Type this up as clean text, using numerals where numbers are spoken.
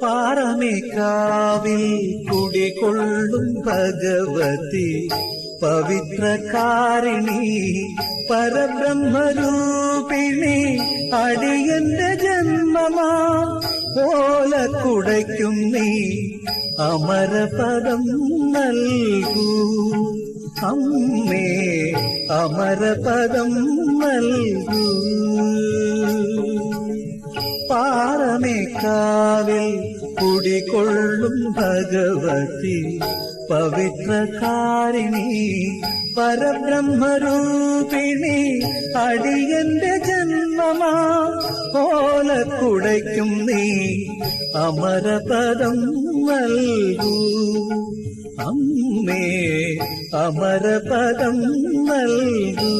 പാറമേക്കാവിൽ കുടികൊള്ളും ഭഗവതി പവിത്രകാരിണി പരബ്രഹ്മരൂപിണി അടിയന്റെ ജന്മമാ ഓലക്കുടയ്ക്കും നീ അമരപദം നൽകൂ അമ്മേ അമരപദം നൽകൂ. പാറമേക്കാവിൽ കുടികൊള്ളും ഭഗവതി പവിത്രകാരിണി പരബ്രഹ്മരൂപിണി അടിയന്റെ ജന്മമാ ഓലക്കുടയ്ക്കും നീ അമരപദം നൽകൂ അമ്മേ അമരപദം നൽകൂ.